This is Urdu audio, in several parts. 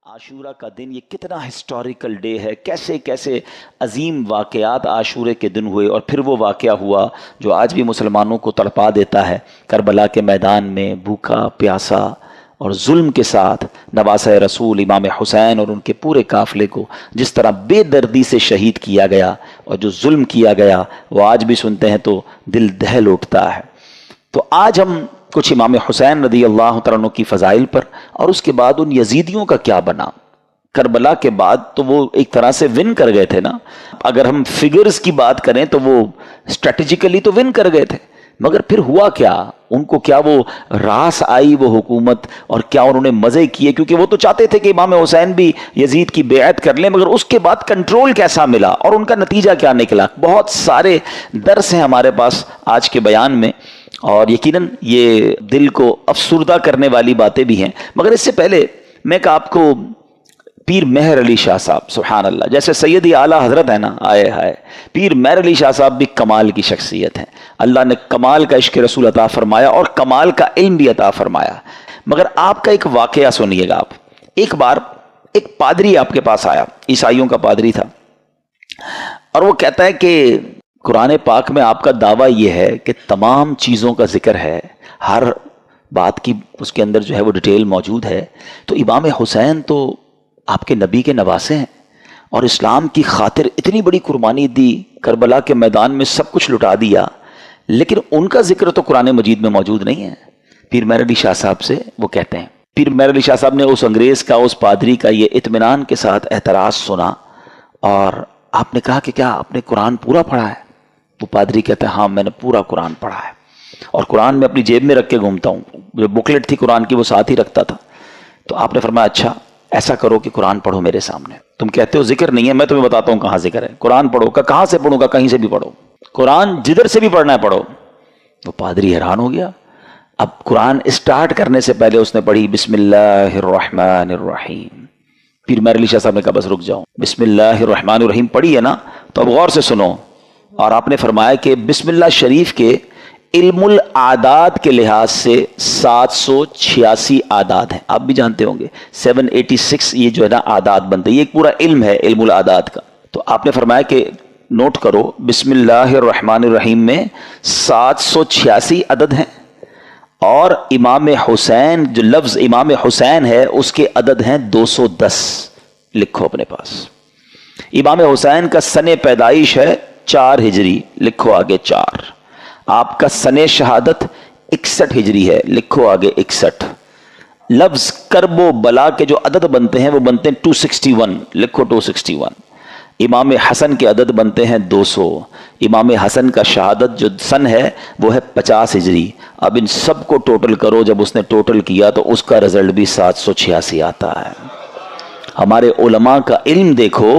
عاشورہ کا دن یہ کتنا ہسٹوریکل ڈے ہے، کیسے کیسے عظیم واقعات عاشورے کے دن ہوئے، اور پھر وہ واقعہ ہوا جو آج بھی مسلمانوں کو تڑپا دیتا ہے۔ کربلا کے میدان میں بھوکا پیاسا اور ظلم کے ساتھ نواسہ رسول امام حسین اور ان کے پورے قافلے کو جس طرح بے دردی سے شہید کیا گیا اور جو ظلم کیا گیا وہ آج بھی سنتے ہیں تو دل دہل اٹھتا ہے۔ تو آج ہم کچھ امام حسین رضی اللہ تعالیٰ عنہ کی فضائل پر، اور اس کے بعد ان یزیدیوں کا کیا بنا۔ کربلا کے بعد تو وہ ایک طرح سے ون کر گئے تھے نا، اگر ہم فگرز کی بات کریں تو وہ اسٹریٹجیکلی تو ون کر گئے تھے، مگر پھر ہوا کیا؟ ان کو کیا وہ راس آئی وہ حکومت، اور کیا انہوں نے مزے کیے؟ کیونکہ وہ تو چاہتے تھے کہ امام حسین بھی یزید کی بیعت کر لیں، مگر اس کے بعد کنٹرول کیسا ملا اور ان کا نتیجہ کیا نکلا؟ بہت سارے درس ہیں ہمارے پاس آج کے بیان میں، اور یقیناً یہ دل کو افسردہ کرنے والی باتیں بھی ہیں۔ مگر اس سے پہلے میں کہ آپ کو پیر مہر علی شاہ صاحب، سبحان اللہ، جیسے سیدی اعلیٰ حضرت ہے نا، آئے ہائے، پیر مہر علی شاہ صاحب بھی کمال کی شخصیت ہیں۔ اللہ نے کمال کا عشق رسول عطا فرمایا اور کمال کا علم بھی عطا فرمایا۔ مگر آپ کا ایک واقعہ سنیے گا آپ۔ ایک بار ایک پادری آپ کے پاس آیا، عیسائیوں کا پادری تھا، اور وہ کہتا ہے کہ قرآن پاک میں آپ کا دعویٰ یہ ہے کہ تمام چیزوں کا ذکر ہے، ہر بات کی اس کے اندر جو ہے وہ ڈیٹیل موجود ہے، تو امام حسین تو آپ کے نبی کے نواسے ہیں اور اسلام کی خاطر اتنی بڑی قربانی دی، کربلا کے میدان میں سب کچھ لٹا دیا، لیکن ان کا ذکر تو قرآن مجید میں موجود نہیں ہے۔ پیر مہر علی شاہ صاحب سے وہ کہتے ہیں، پیر مہر علی شاہ صاحب نے اس انگریز کا، اس پادری کا یہ اطمینان کے ساتھ اعتراض سنا، اور آپ نے کہا کہ کیا آپ نے قرآن پورا پڑھا ہے؟ وہ پادری کہتے ہیں ہاں میں نے پورا قرآن پڑھا ہے، اور قرآن میں اپنی جیب میں رکھ کے گھومتا ہوں، جو بکلیٹ تھی قرآن کی وہ ساتھ ہی رکھتا تھا۔ تو آپ نے فرمایا اچھا ایسا کرو کہ قرآن پڑھو میرے سامنے، تم کہتے ہو ذکر نہیں ہے، میں تمہیں بتاتا ہوں کہاں ذکر ہے، قرآن پڑھو۔ کہاں سے پڑھوں گا؟ کہیں سے بھی پڑھو، قرآن جدھر سے بھی پڑھنا ہے پڑھو۔ وہ پادری حیران ہو گیا۔ اب قرآن اسٹارٹ کرنے سے پہلے اس نے پڑھی بسم اللہ الرحمن الرحیم۔ پیر مہر علی شاہ صاحب نے کہا بس رک جاؤ، بسم اللہ الرحمن الرحیم پڑھی ہے نا، تو اب غور سے سنو۔ اور آپ نے فرمایا کہ بسم اللہ شریف کے علم العادات کے لحاظ سے 786 اعداد ہیں، آپ بھی جانتے ہوں گے 786 یہ جو ہے نا اعداد بنتے ہیں، یہ ایک پورا علم ہے علم العادات کا۔ تو آپ نے فرمایا کہ نوٹ کرو بسم اللہ الرحمن الرحیم میں 786 عدد ہیں، اور امام حسین جو لفظ امام حسین ہے اس کے عدد ہیں 210، لکھو اپنے پاس۔ امام حسین کا سن پیدائش ہے 4 ہجری، لکھو آگے 4۔ آپ کا سن شہادت 61 ہجری ہے، لکھو آگے 61۔ لفظ کرب و بلا کے جو عدد بنتے ہیں وہ بنتے ہیں 261، لکھو 261۔ امام حسن کے عدد بنتے ہیں 200۔ امام حسن کا شہادت جو سن ہے وہ ہے 50 ہجری۔ اب ان سب کو ٹوٹل کرو، جب اس نے ٹوٹل کیا تو اس کا رزلٹ بھی 786 آتا ہے۔ ہمارے علماء کا علم دیکھو۔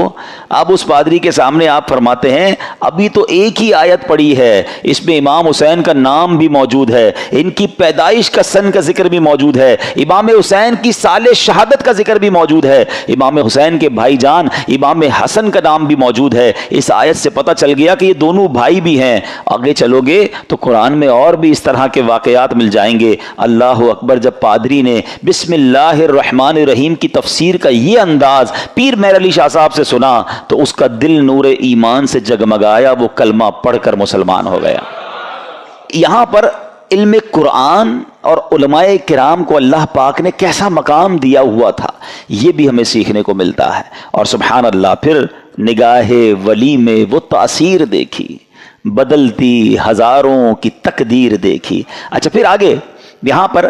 اب اس پادری کے سامنے آپ فرماتے ہیں ابھی تو ایک ہی آیت پڑھی ہے، اس میں امام حسین کا نام بھی موجود ہے، ان کی پیدائش کا سن کا ذکر بھی موجود ہے، امام حسین کی سال شہادت کا ذکر بھی موجود ہے، امام حسین کے بھائی جان امام حسن کا نام بھی موجود ہے۔ اس آیت سے پتہ چل گیا کہ یہ دونوں بھائی بھی ہیں۔ آگے چلو گے تو قرآن میں اور بھی اس طرح کے واقعات مل جائیں گے۔ اللہ اکبر۔ جب پادری نے بسم اللہ الرحمن الرحیم کی تفسیر کا یہ انداز پیر مہر علی شاہ صاحب سے سنا تو اس کا دل نور ایمان سے جگمگایا، وہ کلمہ پڑھ کر مسلمان ہو گیا۔ یہاں پر علم قرآن اور علماء کرام کو اللہ پاک نے کیسا مقام دیا ہوا تھا یہ بھی ہمیں سیکھنے کو ملتا ہے۔ اور سبحان اللہ، پھر نگاہ ولی میں وہ تاثیر دیکھی، بدلتی ہزاروں کی تقدیر دیکھی۔ اچھا پھر آگے یہاں پر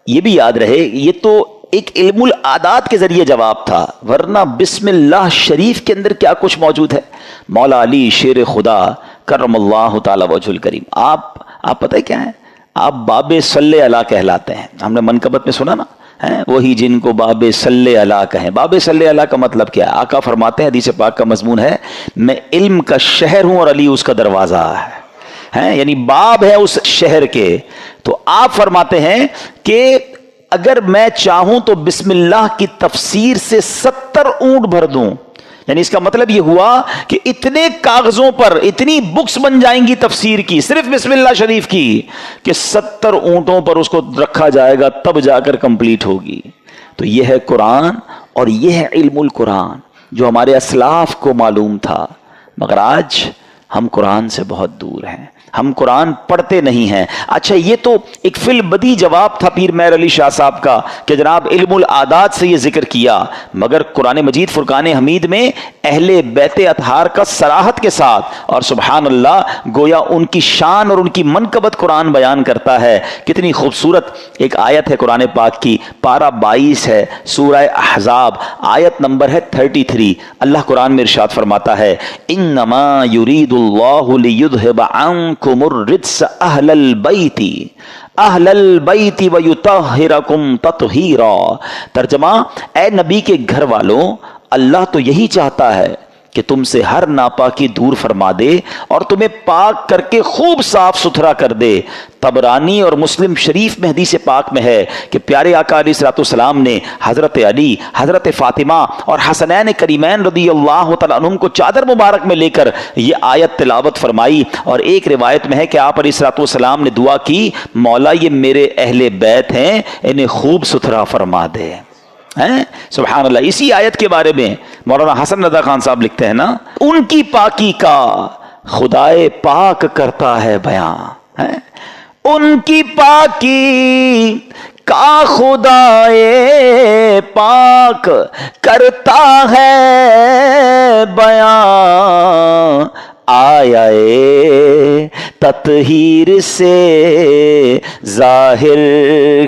یہ بھی یاد رہے یہ تو ایک علم العادات کے ذریعے جواب تھا، ورنہ بسم اللہ شریف کے اندر کیا کچھ موجود ہے۔ مولا علی شیر خدا کرم اللہ تعالی وجہ الکریم، آپ پتہ ہے کیا ہے؟ آپ باب صلی اللہ کہلاتے ہیں۔ ہم نے منقبت میں سنا نا، وہی جن کو باب صلی اللہ کہیں۔ باب صلی اللہ کا مطلب کیا ہے؟ آقا فرماتے ہیں، حدیث پاک کا مضمون ہے، میں علم کا شہر ہوں اور علی اس کا دروازہ ہے، یعنی باب ہے اس شہر کے۔ تو آپ فرماتے ہیں کہ اگر میں چاہوں تو بسم اللہ کی تفسیر سے 70 اونٹ بھر دوں، یعنی اس کا مطلب یہ ہوا کہ اتنے کاغذوں پر اتنی بکس بن جائیں گی تفسیر کی، صرف بسم اللہ شریف کی، کہ 70 اونٹوں پر اس کو رکھا جائے گا تب جا کر کمپلیٹ ہوگی۔ تو یہ ہے قرآن اور یہ ہے علم القرآن جو ہمارے اسلاف کو معلوم تھا، مگر آج ہم قرآن سے بہت دور ہیں، ہم قرآن پڑھتے نہیں ہیں۔ اچھا یہ تو ایک فی البدی جواب تھا پیر مہر علی شاہ صاحب کا کہ جناب علم العادات سے یہ ذکر کیا، مگر قرآن مجید فرقان حمید میں اہل بیت اطہار کا صراحت کے ساتھ اور سبحان اللہ گویا ان کی شان اور ان کی منقبت قرآن بیان کرتا ہے۔ کتنی خوبصورت ایک آیت ہے قرآن پاک کی، پارہ 22 ہے، سورہ احزاب، آیت نمبر ہے 33۔ اللہ قرآن میں ارشاد فرماتا ہے انما یرید اللہ لیذھب عنکم الرجس اہل البیت ویطہرکم تطہیرا۔ ترجمہ، اے نبی کے گھر والوں، اللہ تو یہی چاہتا ہے کہ تم سے ہر ناپاکی دور فرما دے اور تمہیں پاک کر کے خوب صاف ستھرا کر دے۔ طبرانی اور مسلم شریف میں حدیث پاک میں ہے کہ پیارے آقا علیہ الصلوۃ والسلام نے حضرت علی، حضرت فاطمہ اور حسنین کریمین رضی اللہ تعالیٰ عنہم کو چادر مبارک میں لے کر یہ آیت تلاوت فرمائی، اور ایک روایت میں ہے کہ آپ علیہ الصلوۃ والسلام نے دعا کی، مولا یہ میرے اہل بیت ہیں، انہیں خوب ستھرا فرما دے۔ سبحان اللہ۔ اسی آیت کے بارے میں مولانا حسن رضا خان صاحب لکھتے ہیں نا، ان کی پاکی کا خدائے پاک کرتا ہے بیان، ان کی پاکی کا خدائے پاک کرتا ہے بیان، آیا تطہیر سے ظاہر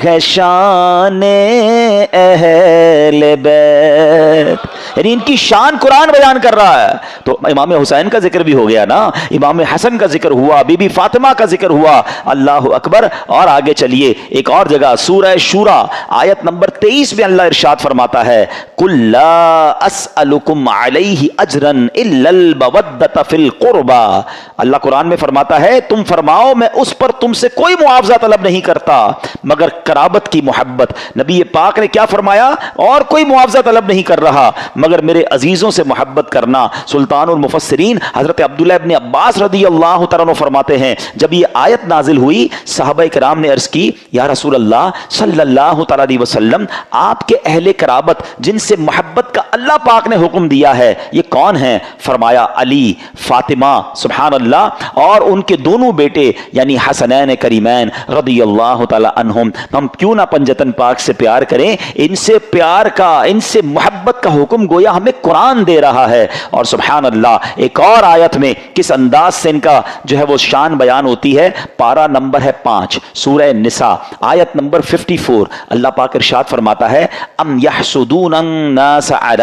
ہے شان اہل بیت، یعنی ان کی شان قرآن بیان کر رہا ہے۔ تو امام حسین کا ذکر بھی ہو گیا نا، امام حسن کا ذکر ہوا، بی بی فاطمہ کا ذکر ہوا، اللہ اکبر۔ اور آگے چلیے ایک اور جگہ سورہ شورى آیت نمبر 23 میں اللہ ارشاد فرماتا ہے قُلْ لَا أَسْأَلُكُمْ عَلَيْهِ أَجْرًا إِلَّا الْمَوَدَّةَ فِي الْقُرْبَى۔ اللہ قرآن میں فرماتا ہے تم فرماؤ میں اس پر تم سے کوئی معاوضہ طلب نہیں کرتا مگر قرابت کی محبت۔ نبی پاک نے کیا فرمایا؟ اور کوئی معاوضہ طلب نہیں کر رہا مگر میرے عزیزوں سے محبت کرنا۔ سلطان المفسرین حضرت عبداللہ ابن عباس رضی اللہ تعالیٰ عنہ فرماتے ہیں جب یہ آیت نازل ہوئی صحابہ کرام نے عرض کی یا رسول اللہ صلی اللہ تعالیٰ علیہ وسلم، آپ کے اہل قرابت جن سے محبت کا اللہ پاک نے حکم دیا ہے یہ کون ہیں؟ فرمایا علی، فاطمہ، سبحان اللہ، اور ان کے دونوں بیٹے یعنی حسنین کریمین رضی اللہ تعالیٰ عنہم۔ ہم کیوں نہ پنجتن پاک سے پیار کریں؟ ان سے پیار کا، ان سے محبت کا حکم گویا ہمیں قرآن دے رہا ہے۔ اور سبحان اللہ ایک اور آیت میں کس انداز سے ان کا جو ہے وہ شان بیان ہوتی ہے، پارہ نمبر ہے 5 سورہ نساء آیت نمبر 54، اللہ پاک ارشاد فرماتا ہے ام یحسدون الناس علی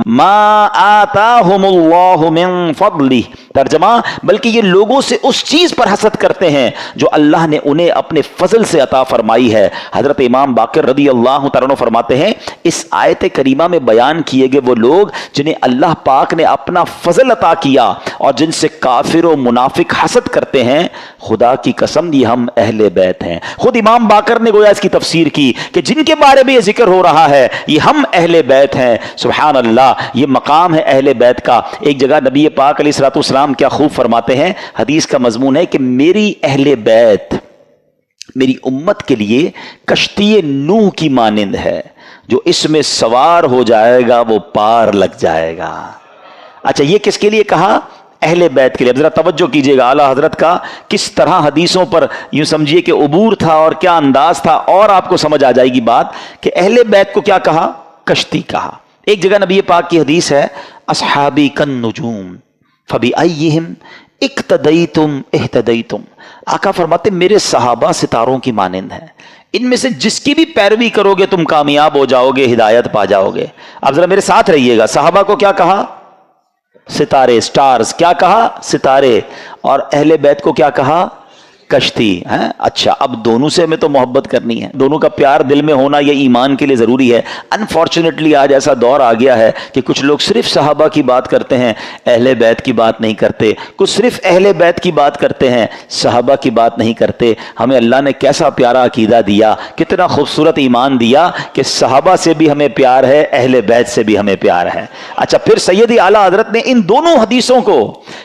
ما آتاہم اللہ من فضلہ۔ ترجمہ، بلکہ یہ لوگوں سے اس چیز پر حسد کرتے ہیں جو اللہ نے انہیں اپنے فضل سے عطا فرمائی ہے۔ حضرت امام باقر رضی اللہ تعالیٰ عنہ فرماتے ہیں اس آیت کریمہ میں بیان کیے گئے وہ لوگ جنہیں اللہ پاک نے اپنا فضل عطا کیا اور جن سے کافر و منافق حسد کرتے ہیں، خدا کی قسم یہ ہم اہل بیت ہیں۔ خود امام باقر نے گویا اس کی تفسیر کی کہ جن کے بارے میں یہ ذکر ہو رہا ہے یہ ہم اہل بیت ہیں۔ سبحان اللہ، یہ مقام ہے اہل بیت کا۔ ایک جگہ نبی پاک علیہ الصلوۃ والسلام کیا خوب فرماتے ہیں، حدیث کا مضمون ہے کہ میری اہل بیت میری امت کے لیے کشتی نوح کی مانند ہے، جو اس میں سوار ہو جائے گا وہ پار لگ جائے گا۔ اچھا یہ کس کے لیے کہا؟ اہل بیت کے لیے۔ اب ذرا توجہ کیجئے گا اعلیٰ حضرت کا کس طرح حدیثوں پر یوں سمجھیے کہ عبور تھا اور کیا انداز تھا، اور آپ کو سمجھ آ جائے گی بات کہ اہل بیت کو کیا کہا؟ کشتی کہا۔ ایک جگہ نبی پاک کی حدیث ہے اصحابی کالنجوم فبأیہم اقتدیتم اہتدیتم۔ آقا فرماتے میرے صحابہ ستاروں کی مانند ہیں، ان میں سے جس کی بھی پیروی کرو گے تم کامیاب ہو جاؤ گے، ہدایت پا جاؤ گے۔ اب ذرا میرے ساتھ رہیے گا، صحابہ کو کیا کہا؟ ستارے، سٹارز۔ کیا کہا؟ ستارے۔ اور اہل بیت کو کیا کہا؟ کشتی۔ اچھا اب دونوں سے ہمیں تو محبت کرنی ہے، دونوں کا پیار دل میں ہونا یہ ایمان کے لیے ضروری ہے۔ انفارچونیٹلی آج ایسا دور آ گیا ہے کہ کچھ لوگ صرف صحابہ کی بات کرتے ہیں، اہل بیت کی بات نہیں کرتے، کچھ صرف اہل بیت کی بات کرتے ہیں، صحابہ کی بات نہیں کرتے۔ ہمیں اللہ نے کیسا پیارا عقیدہ دیا، کتنا خوبصورت ایمان دیا کہ صحابہ سے بھی ہمیں پیار ہے، اہل بیت سے بھی ہمیں پیار ہے۔ اچھا پھر سیدی اعلیٰ حضرت نے ان دونوں حدیثوں کو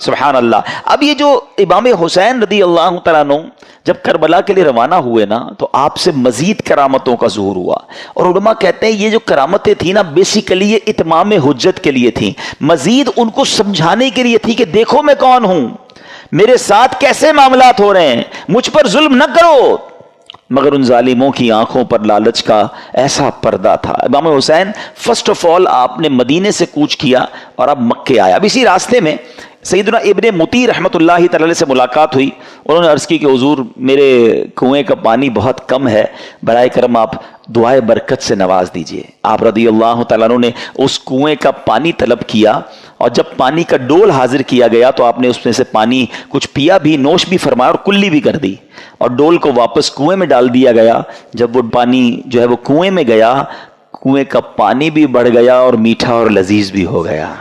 سبحان اللہ۔ اب یہ جو امام حسین رضی اللہ تعالیٰ عنہ جب کربلا کے لیے روانہ ہوئے نا تو آپ سے مزید کرامتوں کا ظہور ہوا، اور علماء کہتے ہیں یہ جو کرامتیں تھیں نا بیسیکلی یہ اتمام حجت کے لیے تھیں، مزید ان کو سمجھانے کے لیے تھی کہ دیکھو میں کون ہوں، میرے ساتھ کیسے معاملات ہو رہے ہیں، مجھ پر ظلم نہ کرو۔ مگر ان ظالموں کی آنکھوں پر لالچ کا ایسا پردہ تھا۔ امام حسین فرسٹ آف آل آپ نے مدینے سے کوچ کیا اور اب مکے آیا۔ اب اسی راستے میں سیدنا ابن مطی رحمۃ اللہ تعالی سے ملاقات ہوئی، انہوں نے عرض کی کہ حضور میرے کنویں کا پانی بہت کم ہے، برائے کرم آپ دعائے برکت سے نواز دیجئے۔ آپ رضی اللہ تعالیٰ عنہ نے اس کنویں کا پانی طلب کیا، اور جب پانی کا ڈول حاضر کیا گیا تو آپ نے اس میں سے پانی کچھ پیا بھی، نوش بھی فرمایا اور کلی بھی کر دی، اور ڈول کو واپس کنویں میں ڈال دیا گیا۔ جب وہ پانی جو ہے وہ کنویں میں گیا، کنویں کا پانی بھی بڑھ گیا اور میٹھا اور لذیذ بھی ہو گیا۔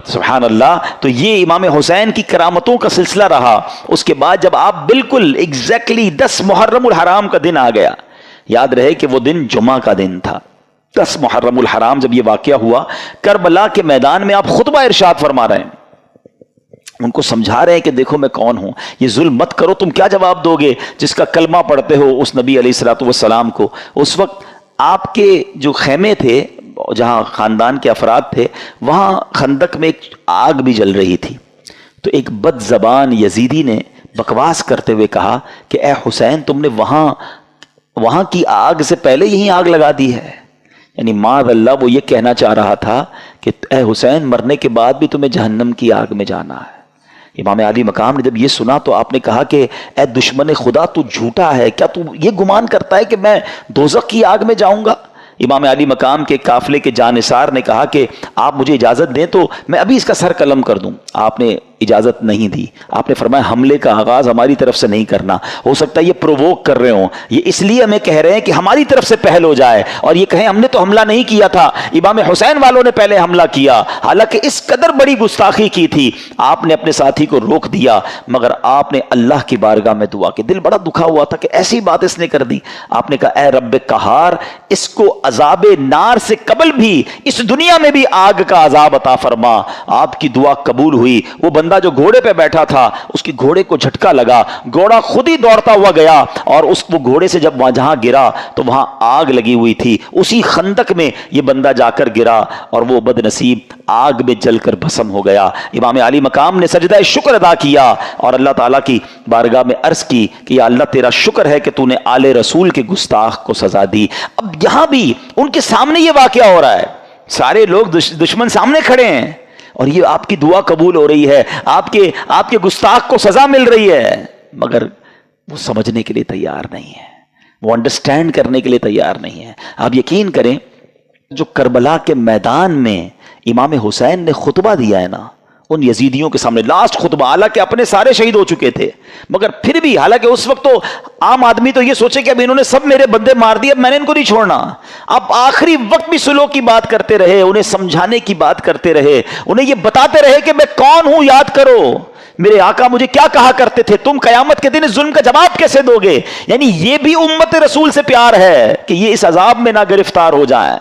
سبحان اللہ۔ تو یہ امام حسین کی کرامتوں کا سلسلہ رہا۔ اس کے بعد جب آپ بالکل ایگزیکٹلی 10 محرم الحرام کا دن آ گیا، یاد رہے کہ وہ دن جمعہ کا دن تھا، 10 محرم الحرام جب یہ واقعہ ہوا، کربلا کے میدان میں آپ خطبہ ارشاد فرما رہے ہیں، ان کو سمجھا رہے ہیں کہ دیکھو میں کون ہوں، یہ ظلم مت کرو۔ تم کیا جواب دو گے جس کا کلمہ پڑھتے ہو اس نبی علیہ الصلوۃ والسلام کو؟ اس وقت آپ کے جو خیمے تھے جہاں خاندان کے افراد تھے، وہاں خندق میں ایک آگ بھی جل رہی تھی، تو ایک بد زبان یزیدی نے بکواس کرتے ہوئے کہا کہ اے حسین تم نے وہاں کی آگ سے پہلے یہی آگ لگا دی ہے، یعنی معاذ اللہ وہ یہ کہنا چاہ رہا تھا کہ اے حسین مرنے کے بعد بھی تمہیں جہنم کی آگ میں جانا ہے۔ امام علی مقام نے جب یہ سنا تو آپ نے کہا کہ اے دشمن خدا تو جھوٹا ہے، کیا تو یہ گمان کرتا ہے کہ میں دوزخ کی آگ میں جاؤں گا؟ امام علی مقام کے قافلے کے جانثار نے کہا کہ آپ مجھے اجازت دیں تو میں ابھی اس کا سر قلم کر دوں۔ آپ نے اجازت نہیں دی، آپ نے فرمایا حملے کا آغاز ہماری طرف سے نہیں کرنا، ہو سکتا ہے یہ پرووک کر رہے ہوں، یہ اس لیے ہمیں کہہ رہے ہیں کہ ہماری طرف سے پہل ہو جائے اور یہ کہیں ہم نے تو حملہ نہیں کیا تھا، امام حسین والوں نے پہلے حملہ کیا۔ حالانکہ اس قدر بڑی گستاخی کی تھی، آپ نے اپنے ساتھی کو روک دیا، مگر آپ نے اللہ کی بارگاہ میں دعا کی، دل بڑا دکھا ہوا تھا کہ ایسی بات اس نے کر دی۔ آپ نے کہا اے رب قہار، اس کو عذاب نار سے قبل بھی اس دنیا میں بھی آگ کا عذاب عطا فرما۔ آپ کی دعا قبول ہوئی۔ وہ بندہ جو گھوڑے پہ بیٹھا تھا اس کی گھوڑے کو جھٹکا لگا، گھوڑا خود ہی دوڑتا ہوا گیا اور وہ گھوڑے سے جب جہاں گرا تو وہاں آگ لگی ہوئی تھی، اسی خندق میں یہ بندہ جا کر گرا اور وہ بد نصیب آگ میں جل کر بھسم ہو گیا۔ امام علی مقام نے سجدہ شکر ادا کیا اور اللہ تعالیٰ کی بارگاہ میں عرض کی کہ یا اللہ تیرا شکر ہے کہ تو نے آل رسول کے گستاخ کو سزا دی۔ اب یہاں بھی ان کے سامنے یہ واقعہ ہو رہا ہے، سارے لوگ دشمن سامنے کھڑے ہیں اور یہ آپ کی دعا قبول ہو رہی ہے، آپ کے گستاخ کو سزا مل رہی ہے، مگر وہ سمجھنے کے لیے تیار نہیں ہے، وہ انڈرسٹینڈ کرنے کے لیے تیار نہیں ہے۔ آپ یقین کریں جو کربلا کے میدان میں امام حسین نے خطبہ دیا ہے نا ان یزیدیوں کے سامنے، لاسٹ خطبہ، حالانکہ اپنے سارے شہید ہو چکے تھے، مگر پھر بھی حالانکہ اس وقت تو عام آدمی تو یہ سوچے کہ اب انہوں نے سب میرے بندے مار دیے، اب میں نے ان کو نہیں چھوڑنا، اب آخری وقت بھی سلو کی بات کرتے رہے، انہیں سمجھانے کی بات کرتے رہے، انہیں یہ بتاتے رہے کہ میں کون ہوں، یاد کرو میرے آقا مجھے کیا کہا کرتے تھے، تم قیامت کے دن اس ظلم کا جواب کیسے دو گے۔ یعنی یہ بھی امت رسول سے پیار ہے کہ یہ اس عذاب میں نہ گرفتار ہو جائیں۔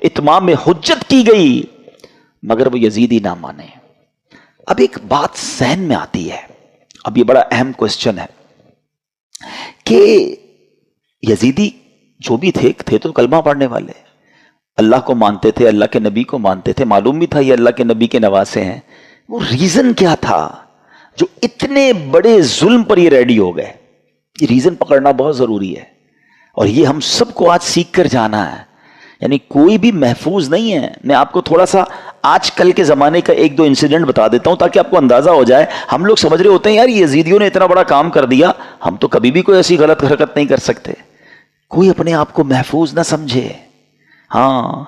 اتمام حجت کی گئی مگر وہ یزیدی نہ مانے۔ اب ایک بات ذہن میں آتی ہے، اب یہ بڑا اہم کوسچن ہے کہ یزیدی جو بھی تھے تو کلمہ پڑھنے والے، اللہ کو مانتے تھے، اللہ کے نبی کو مانتے تھے، معلوم بھی تھا یہ اللہ کے نبی کے نواسے ہیں، وہ ریزن کیا تھا جو اتنے بڑے ظلم پر یہ ریڈی ہو گئے؟ یہ ریزن پکڑنا بہت ضروری ہے اور یہ ہم سب کو آج سیکھ کر جانا ہے، یعنی کوئی بھی محفوظ نہیں ہے۔ میں آپ کو تھوڑا سا آج کل کے زمانے کا ایک دو انسیڈنٹ بتا دیتا ہوں تاکہ آپ کو اندازہ ہو جائے۔ ہم لوگ سمجھ رہے ہوتے ہیں یار یہ یزیدیوں نے اتنا بڑا کام کر دیا، ہم تو کبھی بھی کوئی ایسی غلط حرکت نہیں کر سکتے۔ کوئی اپنے آپ کو محفوظ نہ سمجھے۔ ہاں،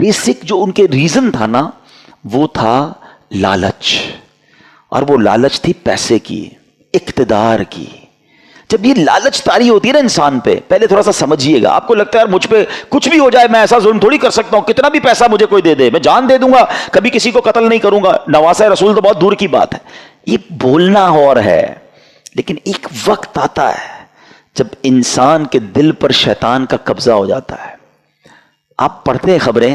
بیسک جو ان کے ریزن تھا نا وہ تھا لالچ، اور وہ لالچ تھی پیسے کی، اقتدار کی۔ جب یہ لالچ طاری ہوتی ہے نا انسان پہ، پہلے تھوڑا سا سمجھیے گا، آپ کو لگتا ہے یار مجھ پہ کچھ بھی ہو جائے میں ایسا ظلم تھوڑی کر سکتا ہوں، کتنا بھی پیسہ مجھے کوئی دے دے میں جان دے دوں گا، کبھی کسی کو قتل نہیں کروں گا، نواسہ رسول تو بہت دور کی بات ہے۔ یہ بولنا اور ہے، لیکن ایک وقت آتا ہے جب انسان کے دل پر شیطان کا قبضہ ہو جاتا ہے۔ آپ پڑھتے ہیں خبریں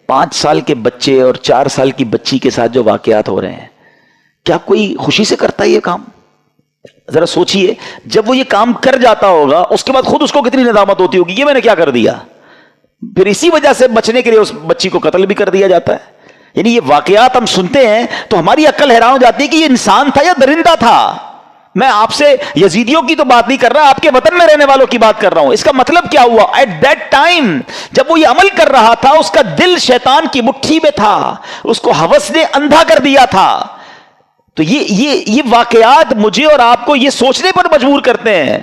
5 سال کے بچے اور 4 سال کی بچی کے ساتھ جو واقعات ہو رہے ہیں، کیا کوئی خوشی سے کرتا ہے یہ کام؟ ذرا سوچئے، جب وہ یہ کام کر جاتا ہوگا اس کے بعد خود اس کو کتنی ندامت ہوتی ہوگی، یہ میں نے کیا کر دیا. پھر اسی وجہ سے بچنے کے لیے اس بچی کو قتل بھی کر دیا جاتا ہے. یعنی یہ واقعات ہم سنتے ہیں تو ہماری عقل حیران ہو جاتی ہے کہ یہ انسان تھا یا درندہ تھا. میں آپ سے یزیدیوں کی تو بات نہیں کر رہا، آپ کے وطن میں رہنے والوں کی بات کر رہا ہوں. اس کا مطلب کیا ہوا؟ ایٹ دیٹ ٹائم جب وہ یہ عمل کر رہا تھا اس کا دل شیطان کی مٹھی میں تھا، اس کو ہوس نے اندھا کر دیا تھا. تو یہ واقعات مجھے اور آپ کو یہ سوچنے پر مجبور کرتے ہیں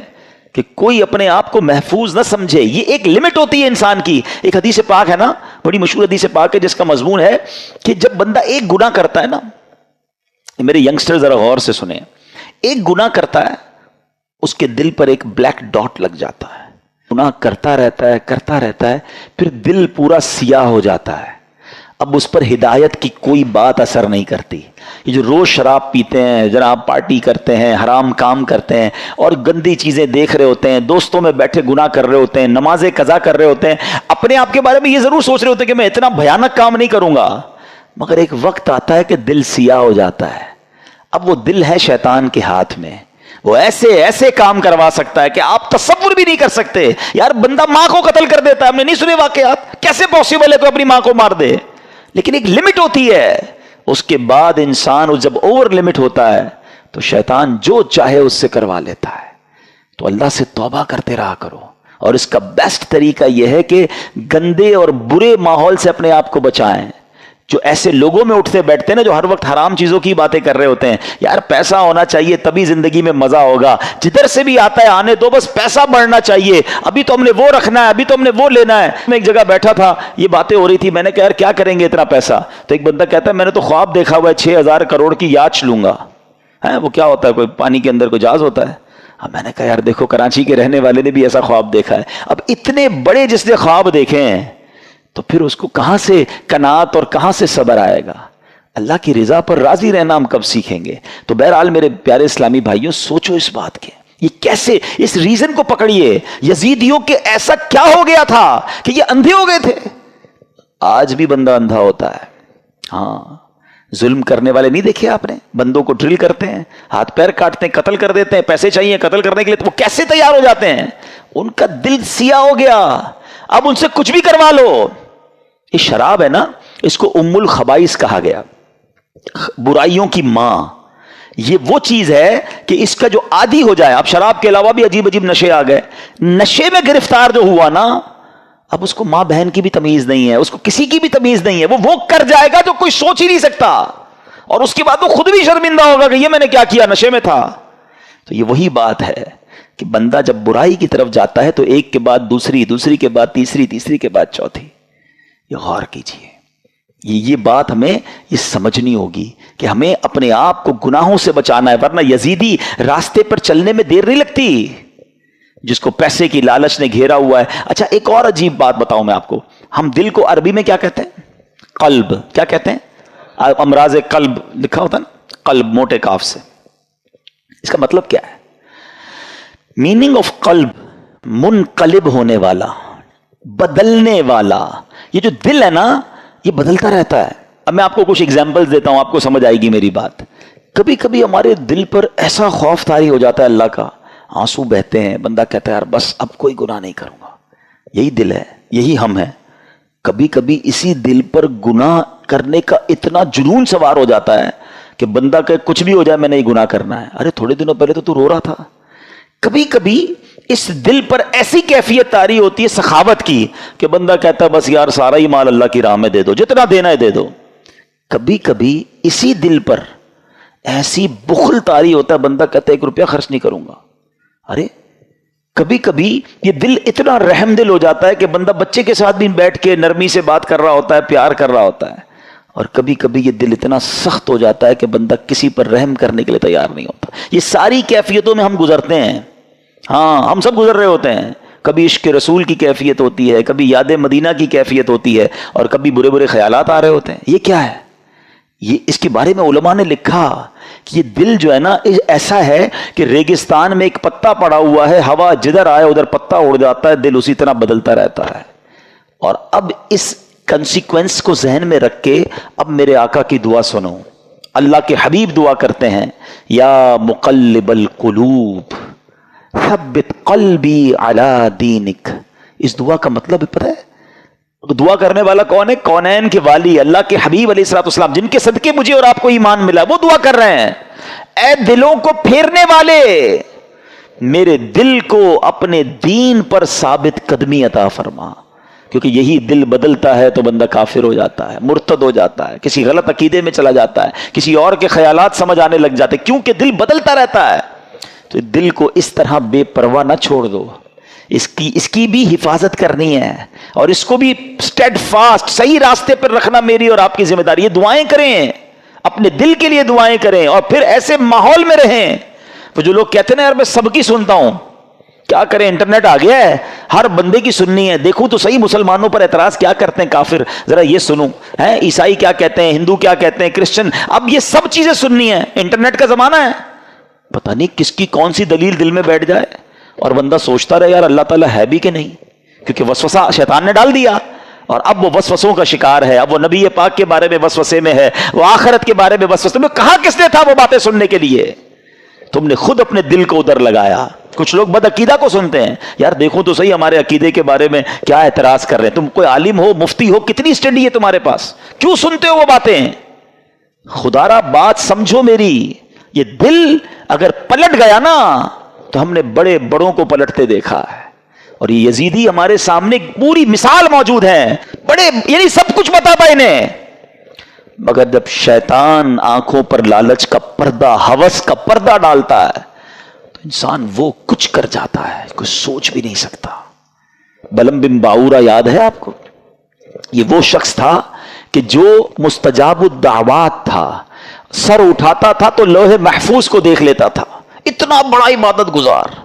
کہ کوئی اپنے آپ کو محفوظ نہ سمجھے. یہ ایک لمٹ ہوتی ہے انسان کی. ایک حدیث پاک ہے نا، بڑی مشہور حدیث پاک ہے، جس کا مضمون ہے کہ جب بندہ ایک گناہ کرتا ہے نا، میرے ینگسٹر ذرا غور سے سنیں، ایک گناہ کرتا ہے اس کے دل پر ایک بلیک ڈاٹ لگ جاتا ہے. گناہ کرتا رہتا ہے پھر دل پورا سیاہ ہو جاتا ہے. اب اس پر ہدایت کی کوئی بات اثر نہیں کرتی. یہ جو روز شراب پیتے ہیں جناب، پارٹی کرتے ہیں، حرام کام کرتے ہیں اور گندی چیزیں دیکھ رہے ہوتے ہیں، دوستوں میں بیٹھے گناہ کر رہے ہوتے ہیں، نمازیں قضا کر رہے ہوتے ہیں، اپنے آپ کے بارے میں یہ ضرور سوچ رہے ہوتے ہیں کہ میں اتنا بھیانک کام نہیں کروں گا، مگر ایک وقت آتا ہے کہ دل سیاہ ہو جاتا ہے. اب وہ دل ہے شیطان کے ہاتھ میں، وہ ایسے کام کروا سکتا ہے کہ آپ تصور بھی نہیں کر سکتے. یار بندہ ماں کو قتل کر دیتا ہے، ہم نے نہیں سنے واقعات، کیسے پاسبل ہے تو اپنی ماں کو مار دے؟ لیکن ایک لمٹ ہوتی ہے. اس کے بعد انسان جب اوور لمٹ ہوتا ہے تو شیطان جو چاہے اس سے کروا لیتا ہے. تو اللہ سے توبہ کرتے رہا کرو. اور اس کا بیسٹ طریقہ یہ ہے کہ گندے اور برے ماحول سے اپنے آپ کو بچائیں. جو ایسے لوگوں میں اٹھتے بیٹھتے ہیں نا، جو ہر وقت حرام چیزوں کی باتیں کر رہے ہوتے ہیں، یار پیسہ ہونا چاہیے تبھی زندگی میں مزہ ہوگا، جدھر سے بھی آتا ہے آنے دو، بس پیسہ بڑھنا چاہیے، ابھی تو ہم نے وہ رکھنا ہے، ابھی تو ہم نے وہ لینا ہے. میں ایک جگہ بیٹھا تھا، یہ باتیں ہو رہی تھی، میں نے کہا یار کیا کریں گے اتنا پیسہ؟ تو ایک بندہ کہتا ہے میں نے تو خواب دیکھا ہوا ہے 6,000 کروڑ کی یاچ لوں گا. وہ کیا ہوتا ہے؟ کوئی پانی کے اندر کوئی جہاز ہوتا ہے؟ میں نے کہا یار دیکھو کراچی کے رہنے والے نے بھی ایسا خواب دیکھا ہے. اب اتنے بڑے جس نے خواب دیکھے ہیں تو پھر اس کو کہاں سے قناعت اور کہاں سے صبر آئے گا؟ اللہ کی رضا پر راضی رہنا ہم کب سیکھیں گے؟ تو بہرحال میرے پیارے اسلامی بھائیوں، سوچو اس بات کے، یہ کیسے، اس ریزن کو پکڑیے. یزیدیوں کے ایسا کیا ہو گیا تھا کہ یہ اندھے ہو گئے تھے؟ آج بھی بندہ اندھا ہوتا ہے. ہاں، ظلم کرنے والے نہیں دیکھے آپ نے؟ بندوں کو ڈرل کرتے ہیں، ہاتھ پیر کاٹتے ہیں، قتل کر دیتے ہیں، پیسے چاہیے قتل کرنے کے لیے، تو وہ کیسے تیار ہو جاتے ہیں؟ ان کا دل سیاہ ہو گیا. اب ان سے کچھ بھی کروا لو. یہ شراب ہے نا، اس کو ام الخبائث کہا گیا، برائیوں کی ماں. یہ وہ چیز ہے کہ اس کا جو عادی ہو جائے، اب شراب کے علاوہ بھی عجیب عجیب نشے آ گئے، نشے میں گرفتار جو ہوا نا، اب اس کو ماں بہن کی بھی تمیز نہیں ہے، اس کو کسی کی بھی تمیز نہیں ہے. وہ کر جائے گا جو کوئی سوچ ہی نہیں سکتا، اور اس کے بعد وہ خود بھی شرمندہ ہوگا کہ یہ میں نے کیا کیا، نشے میں تھا. تو یہ وہی بات ہے کہ بندہ جب برائی کی طرف جاتا ہے تو ایک کے بعد دوسری، دوسری کے بعد تیسری، تیسری کے بعد چوتھی. یہ غور کیجئے، یہ بات ہمیں یہ سمجھنی ہوگی کہ ہمیں اپنے آپ کو گناہوں سے بچانا ہے، ورنہ یزیدی راستے پر چلنے میں دیر نہیں لگتی، جس کو پیسے کی لالچ نے گھیرا ہوا ہے. اچھا ایک اور عجیب بات بتاؤں میں آپ کو. ہم دل کو عربی میں کیا کہتے ہیں؟ قلب. کیا کہتے ہیں؟ امراض قلب لکھا ہوتا ہے نا، قلب موٹے کاف سے. اس کا مطلب کیا ہے؟ میننگ آف قلب، منقلب ہونے والا، بدلنے والا. یہ جو دل ہے نا، یہ بدلتا رہتا ہے. اب میں آپ کو کچھ ایگزامپلز دیتا ہوں، آپ کو سمجھ آئے گی میری بات. کبھی کبھی ہمارے دل پر ایسا خوف طاری ہو جاتا ہے اللہ کا، آنسو بہتے ہیں، بندہ کہتا ہے یار بس اب کوئی گناہ نہیں کروں گا. یہی دل ہے، یہی ہم ہیں. کبھی کبھی اسی دل پر گناہ کرنے کا اتنا جنون سوار ہو جاتا ہے کہ بندہ کہ کچھ بھی ہو جائے میں نے یہ گناہ کرنا ہے. ارے تھوڑے دنوں پہلے تو رو رہا تھا. کبھی کبھی اس دل پر ایسی کیفیت طاری ہوتی ہے سخاوت کی کہ بندہ کہتا ہے بس یار سارا ہی مال اللہ کی راہ میں دے دو، جتنا دینا ہے دے دو. کبھی کبھی اسی دل پر ایسی بخل طاری ہوتا ہے، بندہ کہتا ہے 1 روپیہ خرچ نہیں کروں گا. ارے کبھی کبھی یہ دل اتنا رحم دل ہو جاتا ہے کہ بندہ بچے کے ساتھ بھی بیٹھ کے نرمی سے بات کر رہا ہوتا ہے، پیار کر رہا ہوتا ہے. اور کبھی کبھی یہ دل اتنا سخت ہو جاتا ہے کہ بندہ کسی پر رحم کرنے کے لیے تیار نہیں ہوتا. یہ ساری کیفیتوں میں ہم گزرتے ہیں. ہاں ہم سب گزر رہے ہوتے ہیں. کبھی عشق رسول کی کیفیت ہوتی ہے، کبھی یاد مدینہ کی کیفیت ہوتی ہے، اور کبھی برے برے خیالات آ رہے ہوتے ہیں. یہ کیا ہے؟ یہ اس کے بارے میں علماء نے لکھا کہ یہ دل جو ہے نا ایسا ہے کہ ریگستان میں ایک پتا پڑا ہوا ہے، ہوا جدھر آئے ادھر پتا اڑ جاتا ہے، دل اسی طرح بدلتا رہتا ہے. اور اب اس کنسیکوینس کو ذہن میں رکھ کے اب میرے آقا کی دعا سنو. اللہ کے حبیب دعا کرتے ہیں یا مقلب القلوب ثبت قلبی علی دینک. اس دعا کا مطلب پتہ ہے دعا کرنے والا کون ہے؟ کونین کے والی اللہ کے حبیب علیہ الصلوۃ والسلام، جن کے صدقے مجھے اور آپ کو ایمان ملا، وہ دعا کر رہے ہیں اے دلوں کو پھیرنے والے، میرے دل کو اپنے دین پر ثابت قدمی عطا فرما. کیونکہ یہی دل بدلتا ہے تو بندہ کافر ہو جاتا ہے، مرتد ہو جاتا ہے، کسی غلط عقیدے میں چلا جاتا ہے، کسی اور کے خیالات سمجھ آنے لگ جاتے، کیونکہ دل بدلتا رہتا ہے. تو دل کو اس طرح بے پرواہ نہ چھوڑ دو، اس کی بھی حفاظت کرنی ہے، اور اس کو بھی اسٹیڈ فاسٹ صحیح راستے پر رکھنا میری اور آپ کی ذمہ داری. یہ دعائیں کریں، اپنے دل کے لیے دعائیں کریں، اور پھر ایسے ماحول میں رہیں. تو جو لوگ کہتے ہیں یار میں سب کی سنتا ہوں، کیا کریں، انٹرنیٹ آ گیا ہے، ہر بندے کی سننی ہے، دیکھوں تو صحیح مسلمانوں پر اعتراض کیا کرتے ہیں کافر، ذرا یہ سنوں، عیسائی کیا کہتے ہیں، ہندو کیا کہتے ہیں، کرسچن، اب یہ سب چیزیں سننی ہے. انٹرنیٹ کا زمانہ ہے، پتہ نہیں کس کی کون سی دلیل دل میں بیٹھ جائے اور بندہ سوچتا رہے یار اللہ تعالیٰ ہے بھی کہ نہیں، کیونکہ وسوسہ شیطان نے ڈال دیا اور اب وہ وسوسوں کا شکار ہے. اب وہ نبی پاک کے بارے میں وسوسے میں ہے، وہ آخرت کے بارے میں وسوسے میں. کہاں کس نے تھا وہ باتیں سننے کے لیے؟ تم نے خود اپنے دل کو ادھر لگایا. کچھ لوگ بد عقیدہ کو سنتے ہیں، یار دیکھو تو صحیح ہمارے عقیدے کے بارے میں کیا اعتراض کر رہے ہیں. تم کوئی عالم ہو، مفتی ہو، کتنی اسٹڈی ہے تمہارے پاس، کیوں سنتے ہو وہ باتیں؟ خدا را بات سمجھو میری. یہ دل اگر پلٹ گیا نا تو ہم نے بڑے بڑوں کو پلٹتے دیکھا ہے، اور یہ یزیدی ہمارے سامنے پوری مثال موجود ہے، بڑے یعنی سب کچھ بتاتا انہیں، مگر جب شیطان آنکھوں پر لالچ کا پردہ، ہوس کا پردہ ڈالتا ہے تو انسان وہ کچھ کر جاتا ہے کوئی سوچ بھی نہیں سکتا. بلم بن باورا یاد ہے آپ کو؟ یہ وہ شخص تھا کہ جو مستجاب الدعوات تھا، سر اٹھاتا تھا تو لوح محفوظ کو دیکھ لیتا تھا، اتنا بڑا عبادت گزار.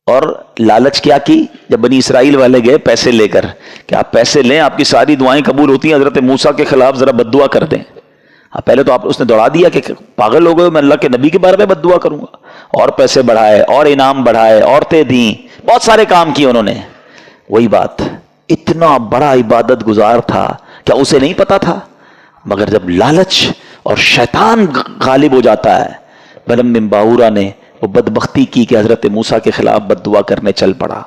اور لالچ کیا کی؟ جب بنی اسرائیل والے گئے پیسے لے کر کہ آپ پیسے لیں، آپ کی ساری دعائیں قبول ہوتی ہیں، حضرت موسیٰ کے خلاف ذرا بد دعا کر دیں. پہلے تو اس نے دوڑا دیا کہ پاگل ہو گئے، میں اللہ کے نبی کے بارے میں بد دعا کروں گا. اور پیسے بڑھائے، اور انعام بڑھائے، عورتیں دیں، بہت سارے کام کیے انہوں نے. وہی بات، اتنا بڑا عبادت گزار تھا، کیا اسے نہیں پتا تھا؟ مگر جب لالچ اور شیطان غالب ہو جاتا ہے، بلم بن باورا نے وہ بدبختی کی کہ حضرت موسیٰ کے خلاف بد دعا کرنے چل پڑا.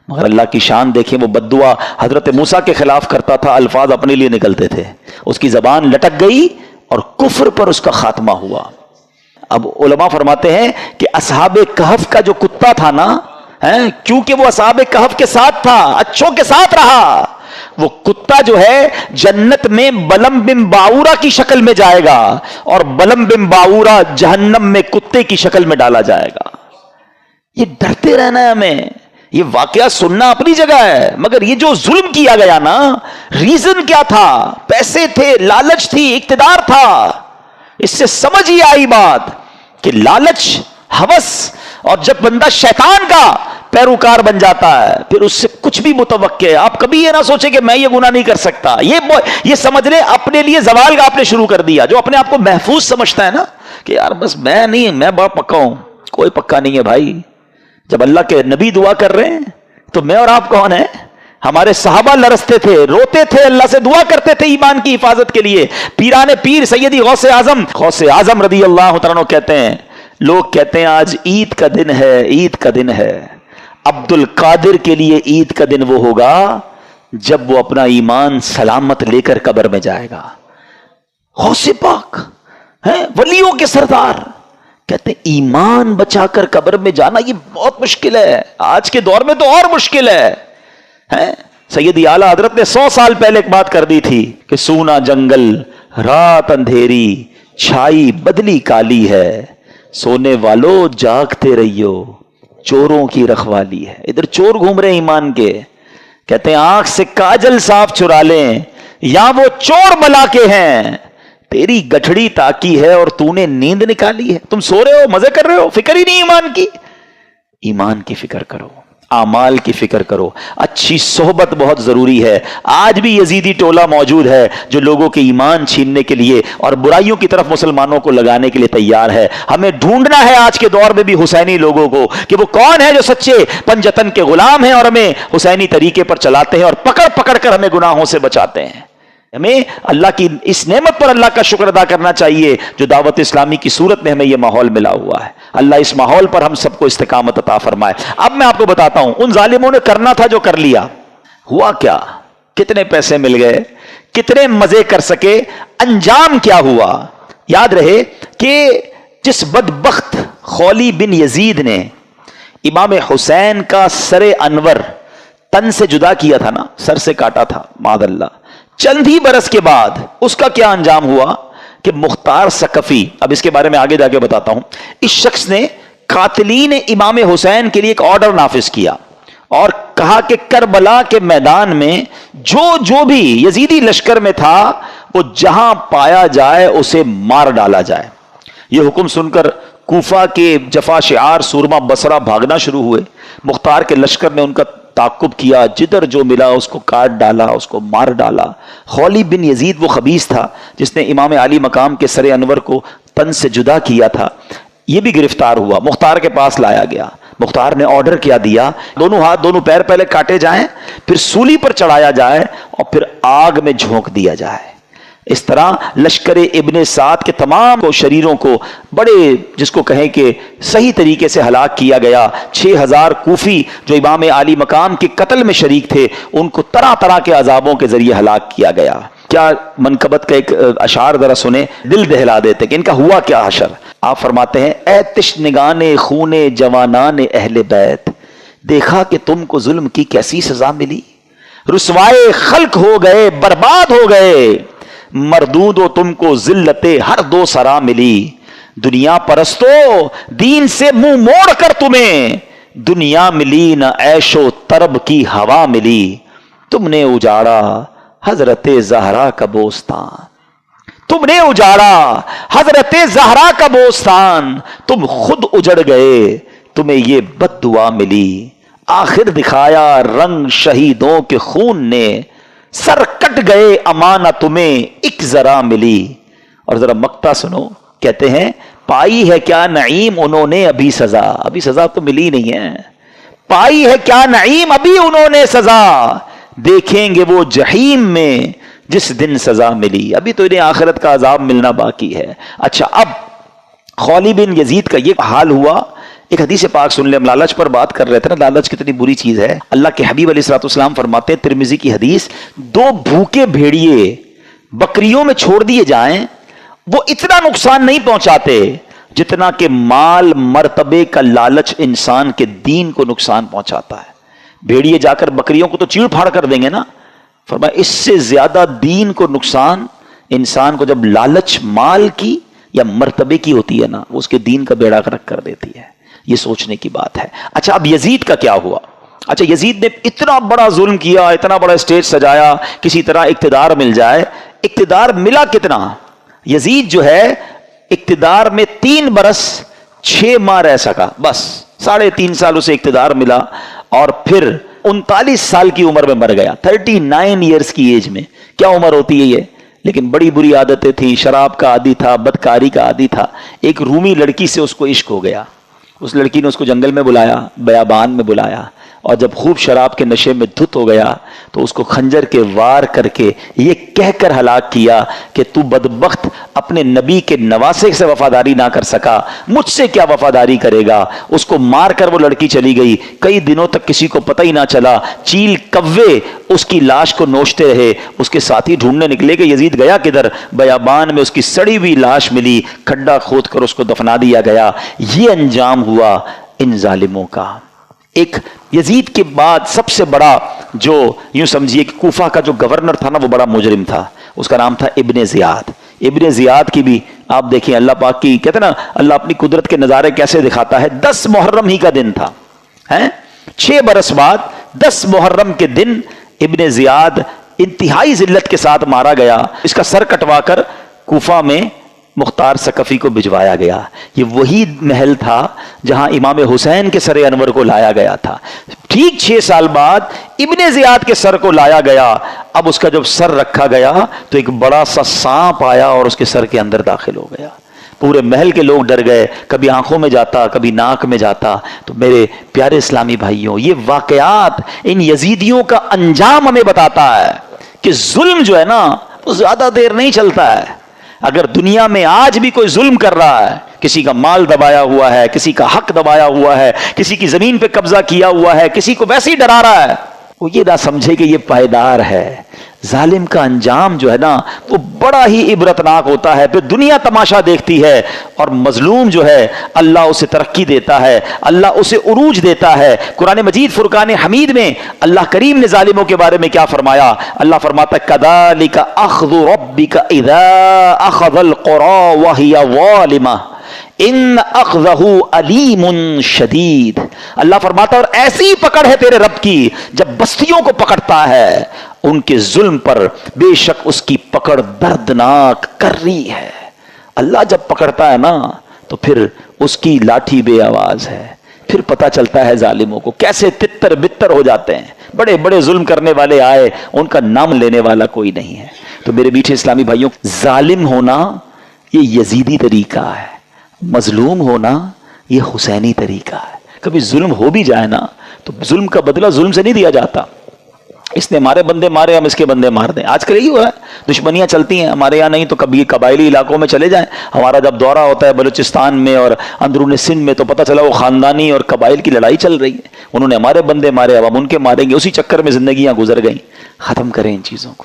مگر اللہ کی شان دیکھیں، وہ بد دعا حضرت موسیٰ کے خلاف کرتا تھا، الفاظ اپنے لیے نکلتے تھے، اس کی زبان لٹک گئی اور کفر پر اس کا خاتمہ ہوا. اب علماء فرماتے ہیں کہ اصحاب کہف کا جو کتا تھا نا، کیونکہ وہ اصحاب کہف کے ساتھ تھا، اچھوں کے ساتھ رہا، وہ کتا جو ہے جنت میں بلم بن باورا کی شکل میں جائے گا، اور بلم بن باورا جہنم میں کتے کی شکل میں ڈالا جائے گا. یہ ڈرتے رہنا ہے ہمیں. یہ واقعہ سننا اپنی جگہ ہے، مگر یہ جو ظلم کیا گیا نا، ریزن کیا تھا؟ پیسے تھے، لالچ تھی، اقتدار تھا. اس سے سمجھ ہی آئی بات کہ لالچ، ہوس، اور جب بندہ شیطان کا پیروکار بن جاتا ہے پھر اس سے کچھ بھی متوقع ہے. آپ کبھی یہ نہ سوچیں کہ میں یہ گناہ نہیں کر سکتا، یہ سمجھ لیں اپنے لیے زوال کا آپ نے شروع کر دیا. جو اپنے آپ کو محفوظ سمجھتا ہے نا کہ یار بس میں نہیں، میں بڑا پکا ہوں، کوئی پکا نہیں ہے بھائی. جب اللہ کے نبی دعا کر رہے ہیں تو میں اور آپ کون ہیں؟ ہمارے صحابہ لرزتے تھے، روتے تھے، اللہ سے دعا کرتے تھے ایمان کی حفاظت کے لیے. پیران پیر سیدی غوث اعظم رضی اللہ تعالیٰ عنہ کہتے ہیں، لوگ کہتے ہیں آج عید کا دن ہے، عید کا دن ہے. عبد القادر کے لیے عید کا دن وہ ہوگا جب وہ اپنا ایمان سلامت لے کر قبر میں جائے گا. غوث پاک ہیں، ولیوں کے سردار، کہتے ہیں ایمان بچا کر قبر میں جانا یہ بہت مشکل ہے، آج کے دور میں تو اور مشکل ہے. سیدی اعلیٰ حضرت نے 100 سال پہلے ایک بات کر دی تھی کہ سونا جنگل، رات اندھیری، چھائی بدلی کالی ہے، سونے والو جاگتے رہیو، چوروں کی رکھوالی ہے. ادھر چور گھوم رہے ایمان کے، کہتے ہیں آنکھ سے کاجل صاف چرا لیں، یا وہ چور بلا کے ہیں، تیری گٹھڑی تاکی ہے اور تو نے نیند نکالی ہے. تم سو رہے ہو، مزے کر رہے ہو، فکر ہی نہیں ایمان کی. ایمان کی فکر کرو، اعمال کی فکر کرو. اچھی صحبت بہت ضروری ہے. آج بھی یزیدی ٹولہ موجود ہے جو لوگوں کے ایمان چھیننے کے لیے اور برائیوں کی طرف مسلمانوں کو لگانے کے لیے تیار ہے. ہمیں ڈھونڈنا ہے آج کے دور میں بھی حسینی لوگوں کو کہ وہ کون ہے جو سچے پنجتن کے غلام ہیں اور ہمیں حسینی طریقے پر چلاتے ہیں اور پکڑ پکڑ کر ہمیں گناہوں سے بچاتے ہیں. ہمیں اللہ کی اس نعمت پر اللہ کا شکر ادا کرنا چاہیے جو دعوت اسلامی کی صورت میں ہمیں یہ ماحول ملا ہوا ہے. اللہ اس ماحول پر ہم سب کو استقامت عطا فرمائے. اب میں آپ کو بتاتا ہوں ان ظالموں نے کرنا تھا جو کر لیا. ہوا کیا؟ کتنے پیسے مل گئے، کتنے مزے کر سکے، انجام کیا ہوا؟ یاد رہے کہ جس بدبخت خولی بن یزید نے امام حسین کا سر انور تن سے جدا کیا تھا نا، سر سے کاٹا تھا معاذ اللہ، چند ہی برس کے بعد اس کا کیا انجام ہوا کہ مختار ثقفی، اب اس کے بارے میں آگے جا کے بتاتا ہوں، اس شخص نے قاتلین امام حسین کے لیے ایک آرڈر نافذ کیا اور کہا کہ کربلا کے میدان میں جو بھی یزیدی لشکر میں تھا وہ جہاں پایا جائے اسے مار ڈالا جائے. یہ حکم سن کر کوفہ کے جفا شعار سورما بصرہ بھاگنا شروع ہوئے. مختار کے لشکر نے ان کا تعقب کیا، جدھر جو ملا اس کو کاٹ ڈالا، اس کو مار ڈالا. خولی بن یزید وہ خبیث تھا جس نے امام علی مقام کے سر انور کو تن سے جدا کیا تھا، یہ بھی گرفتار ہوا، مختار کے پاس لایا گیا. مختار نے آرڈر کیا دیا دونوں ہاتھ دونوں پیر پہلے کاٹے جائیں، پھر سولی پر چڑھایا جائے اور پھر آگ میں جھونک دیا جائے. اس طرح لشکر ابن سعد کے تمام شریروں کو بڑے جس کو کہیں کہ صحیح طریقے سے ہلاک کیا گیا. 6000 کوفی جو امام علی مقام کے قتل میں شریک تھے ان کو طرح طرح کے عذابوں کے ذریعے ہلاک کیا گیا. کیا منقبت کا ایک اشعار ذرا سنیں، دل دہلا دیتے کہ ان کا ہوا کیا حشر. آپ فرماتے ہیں اے تشنگان خون جوانان اہل بیت، دیکھا کہ تم کو ظلم کی کیسی سزا ملی، رسوائے خلق ہو گئے برباد ہو گئے، مردود و تم کو ذلت ہر دو سرا ملی. دنیا پرستو دین سے منہ موڑ کر تمہیں دنیا ملی نہ عیش و طرب کی ہوا ملی. تم نے اجاڑا حضرت زہرا کا بوستان، تم نے اجاڑا حضرت زہرا کا بوستان، تم خود اجڑ گئے تمہیں یہ بد دعا ملی. آخر دکھایا رنگ شہیدوں کے خون نے، سر کٹ گئے امانہ تمہیں ایک ذرا ملی. اور ذرا مقطع سنو، کہتے ہیں پائی ہے کیا نعیم انہوں نے ابھی سزا، ابھی سزا تو ملی نہیں ہے، پائی ہے کیا نعیم ابھی انہوں نے سزا، دیکھیں گے وہ جہیم میں جس دن سزا ملی. ابھی تو انہیں آخرت کا عذاب ملنا باقی ہے. اچھا اب خولی بن یزید کا یہ حال ہوا. ایک حدیث پاک سن لیں، ہم لالچ پر بات کر رہے تھے نا، لالچ کتنی بری چیز ہے. اللہ کے حبیب علیہ الصلوۃ والسلام فرماتے ہیں ترمذی کی حدیث، 2 بھوکے بھیڑیے بکریوں میں چھوڑ دیے جائیں وہ اتنا نقصان نہیں پہنچاتے جتنا کہ مال مرتبے کا لالچ انسان کے دین کو نقصان پہنچاتا ہے. بھیڑیے جا کر بکریوں کو تو چیڑ پھاڑ کر دیں گے نا، فرمایا اس سے زیادہ دین کو نقصان انسان کو جب لالچ مال کی یا مرتبے کی ہوتی ہے نا، وہ اس کے دین کا بیڑا غرق کر دیتی ہے. یہ سوچنے کی بات ہے. اچھا اب یزید کا کیا ہوا؟ اچھا یزید نے اتنا بڑا ظلم کیا، اتنا بڑا اسٹیج سجایا کسی طرح اقتدار مل جائے. اقتدار ملا کتنا؟ یزید جو ہے اقتدار میں 3 برس 6 ماہ رہ سکا، بس 3.5 سال اسے اقتدار ملا اور پھر 39 سال کی عمر میں مر گیا. 39 ایئرز کی ایج میں. کیا عمر ہوتی ہے یہ؟ لیکن بڑی بری عادتیں تھیں، شراب کا عادی تھا، بدکاری کا عادی تھا. ایک رومی لڑکی سے اس کو عشق ہو گیا. اس لڑکی نے اس کو جنگل میں بلایا، بیابان میں بلایا، اور جب خوب شراب کے نشے میں دھت ہو گیا تو اس کو خنجر کے وار کر کے یہ کہہ کر ہلاک کیا کہ تو بدبخت اپنے نبی کے نواسے سے وفاداری نہ کر سکا، مجھ سے کیا وفاداری کرے گا. اس کو مار کر وہ لڑکی چلی گئی. کئی دنوں تک کسی کو پتہ ہی نہ چلا. چیل کوے اس کی لاش کو نوچتے رہے. اس کے ساتھی ڈھونڈنے نکلے کہ یزید گیا کدھر. بیابان میں اس کی سڑی ہوئی لاش ملی، کھڈا کھود کر اس کو دفنا دیا گیا. یہ انجام ہوا ان ظالموں کا. ایک یزید کے بعد سب سے بڑا جو یوں سمجھیے کہ کوفہ کا جو گورنر تھا نا، وہ بڑا مجرم تھا. اس کا نام تھا ابن زیاد. ابن زیاد کی بھی آپ دیکھیں اللہ پاک کی، کہتے ہیں نا اللہ اپنی قدرت کے نظارے کیسے دکھاتا ہے. 10 محرم ہی کا دن تھا، 6 برس بعد 10 محرم کے دن ابن زیاد انتہائی ذلت کے ساتھ مارا گیا. اس کا سر کٹوا کر کوفہ میں مختار ثقفی کو بھجوایا گیا. یہ وہی محل تھا جہاں امام حسین کے سر انور کو لایا گیا تھا. ٹھیک 6 سال بعد ابن زیاد کے سر کو لایا گیا. اب اس کا جب سر رکھا گیا تو ایک بڑا سا سانپ آیا اور اس کے سر کے اندر داخل ہو گیا. پورے محل کے لوگ ڈر گئے، کبھی آنکھوں میں جاتا کبھی ناک میں جاتا. تو میرے پیارے اسلامی بھائیوں، یہ واقعات ان یزیدیوں کا انجام ہمیں بتاتا ہے کہ ظلم جو ہے نا تو زیادہ دیر نہیں چلتا ہے. اگر دنیا میں آج بھی کوئی ظلم کر رہا ہے، کسی کا مال دبایا ہوا ہے، کسی کا حق دبایا ہوا ہے، کسی کی زمین پہ قبضہ کیا ہوا ہے، کسی کو ویسے ہی ڈرا رہا ہے، وہ یہ نہ سمجھے کہ یہ پائیدار ہے. ظالم کا انجام جو ہے نا وہ بڑا ہی عبرتناک ہوتا ہے. پھر دنیا تماشا دیکھتی ہے، اور مظلوم جو ہے اللہ اسے ترقی دیتا ہے، اللہ اسے عروج دیتا ہے. قرآن مجید فرقان حمید میں اللہ کریم نے ظالموں کے بارے میں کیا فرمایا؟ اللہ فرماتا ہے کذالک اخذ ربک اذا اخذ القری وہی ظالمہ ان اخذہ علیم شدید. اللہ فرماتا ہے اور ایسی پکڑ ہے تیرے رب کی جب بستیوں کو پکڑتا ہے ان کے ظلم پر، بے شک اس کی پکڑ دردناک کر رہی ہے. اللہ جب پکڑتا ہے نا تو پھر اس کی لاٹھی بے آواز ہے. پھر پتہ چلتا ہے ظالموں کو کیسے تتر بتر ہو جاتے ہیں. بڑے بڑے ظلم کرنے والے آئے، ان کا نام لینے والا کوئی نہیں ہے. تو میرے میٹھے اسلامی بھائیوں، ظالم ہونا یہ یزیدی طریقہ ہے، مظلوم ہونا یہ حسینی طریقہ ہے. کبھی ظلم ہو بھی جائے نا تو ظلم کا بدلہ ظلم سے نہیں دیا جاتا. اس نے ہمارے بندے مارے، ہم اس کے بندے مار دیں. آج کل یہی ہوا ہے، دشمنیاں چلتی ہیں. ہمارے یہاں نہیں تو کبھی قبائلی علاقوں میں چلے جائیں. ہمارا جب دورہ ہوتا ہے بلوچستان میں اور اندرون سندھ میں تو پتہ چلا وہ خاندانی اور قبائل کی لڑائی چل رہی ہے. انہوں نے ہمارے بندے مارے، اب ہم ان کے ماریں گے. اسی چکر میں زندگیاں گزر گئیں. ختم کریں ان چیزوں کو.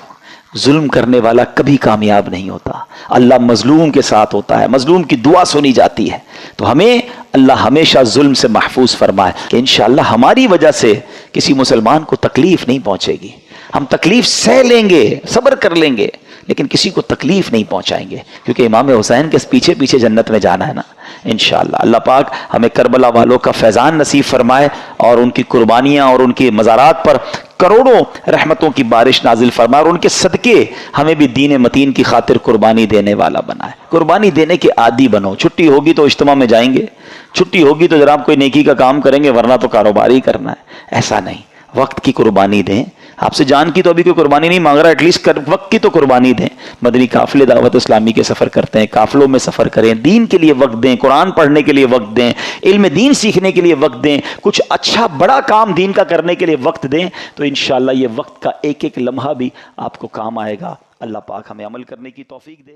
ظلم کرنے والا کبھی کامیاب نہیں ہوتا. اللہ مظلوم کے ساتھ ہوتا ہے، مظلوم کی دعا سنی جاتی ہے. تو ہمیں اللہ ہمیشہ ظلم سے محفوظ فرمائے کہ انشاءاللہ ہماری وجہ سے کسی مسلمان کو تکلیف نہیں پہنچے گی. ہم تکلیف سہ لیں گے، صبر کر لیں گے، لیکن کسی کو تکلیف نہیں پہنچائیں گے، کیونکہ امام حسین کے پیچھے پیچھے جنت میں جانا ہے نا انشاءاللہ. اللہ پاک ہمیں کربلا والوں کا فیضان نصیب فرمائے اور ان کی قربانیاں اور ان کے مزارات پر کروڑوں رحمتوں کی بارش نازل فرمائے، اور ان کے صدقے ہمیں بھی دین متین کی خاطر قربانی دینے والا بنائے. قربانی دینے کے عادی بنو. چھٹی ہوگی تو اجتماع میں جائیں گے، چھٹی ہوگی تو جناب کوئی نیکی کا کام کریں گے، ورنہ تو کاروبار ہی کرنا ہے. ایسا نہیں، وقت کی قربانی دیں. آپ سے جان کی تو ابھی کوئی قربانی نہیں مانگ رہا، ایٹ لیسٹ وقت کی تو قربانی دیں. مدنی قافلے دعوت اسلامی کے سفر کرتے ہیں، قافلوں میں سفر کریں، دین کے لیے وقت دیں، قرآن پڑھنے کے لیے وقت دیں، علم دین سیکھنے کے لیے وقت دیں، کچھ اچھا بڑا کام دین کا کرنے کے لیے وقت دیں. تو انشاءاللہ یہ وقت کا ایک ایک لمحہ بھی آپ کو کام آئے گا. اللہ پاک ہمیں عمل کرنے کی توفیق دے.